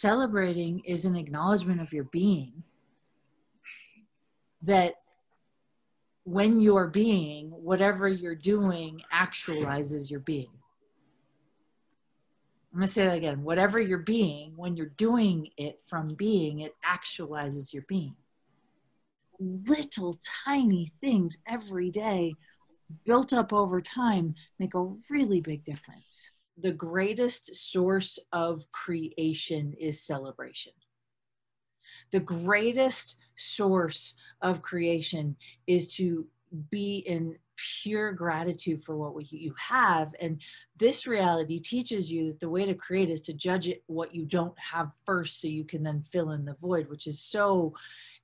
celebrating is an acknowledgement of your being, that when you're being, whatever you're doing actualizes your being. I'm going to say that again. Whatever you're being, when you're doing it from being, it actualizes your being. Little tiny things every day built up over time make a really big difference. The greatest source of creation is celebration. The greatest source of creation is to be in pure gratitude for what you have. And this reality teaches you that the way to create is to judge it what you don't have first, so you can then fill in the void, which is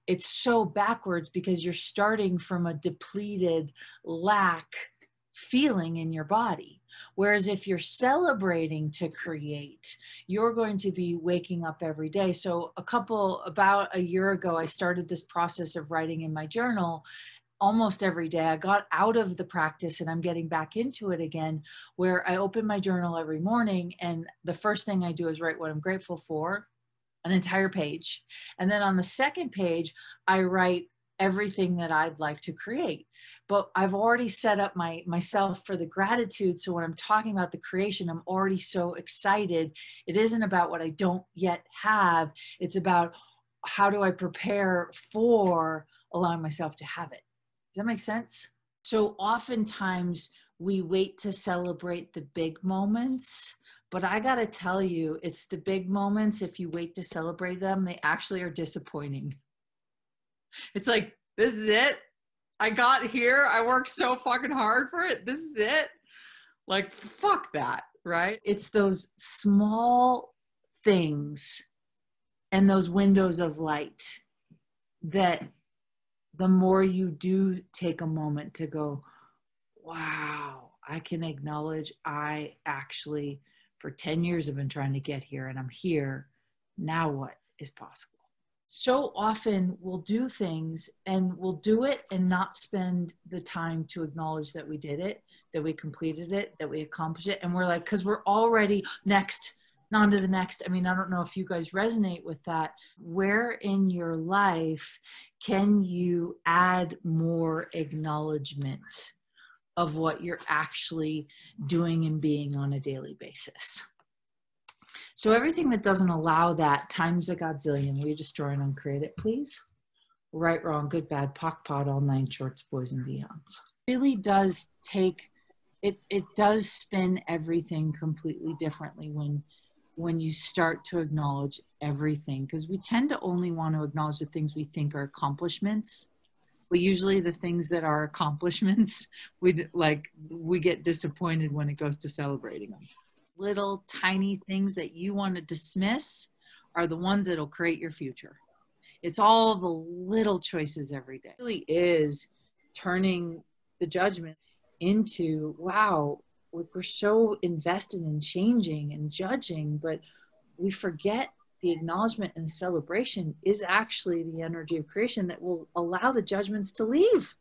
it's so backwards, because you're starting from a depleted lack feeling in your body. Whereas if you're celebrating to create, you're going to be waking up every day. So about a year ago, I started this process of writing in my journal almost every day. I got out of the practice and I'm getting back into it again, where I open my journal every morning and the first thing I do is write what I'm grateful for, an entire page. And then on the second page, I write everything that I'd like to create. But I've already set up myself for the gratitude. So when I'm talking about the creation, I'm already so excited. It isn't about what I don't yet have. It's about how do I prepare for allowing myself to have it. Does that make sense? So oftentimes we wait to celebrate the big moments, but I got to tell you, it's the big moments. If you wait to celebrate them, they actually are disappointing. It's like, this is it. I got here. I worked so fucking hard for it. This is it. Like, fuck that, right? It's those small things and those windows of light that the more you do take a moment to go, wow, I can acknowledge I actually, for 10 years, have been trying to get here and I'm here. Now what is possible? So often we'll do things and we'll do it and not spend the time to acknowledge that we did it, that we completed it, that we accomplished it. And we're like, because we're already next, on to the next. I mean, I don't know if you guys resonate with that. Where in your life can you add more acknowledgement of what you're actually doing and being on a daily basis? So everything that doesn't allow that times a godzillion, will you destroy and uncreate it, please? Right, wrong, good, bad, pock, pod, all nine shorts, boys and beyonds. It really does take, it does spin everything completely differently when you start to acknowledge everything, because we tend to only want to acknowledge the things we think are accomplishments. But usually the things that are accomplishments, we get disappointed when it goes to celebrating them. Little tiny things that you want to dismiss are the ones that'll create your future. It's all the little choices every day. It really is turning the judgment into, wow, we're so invested in changing and judging, but we forget the acknowledgement and the celebration is actually the energy of creation that will allow the judgments to leave.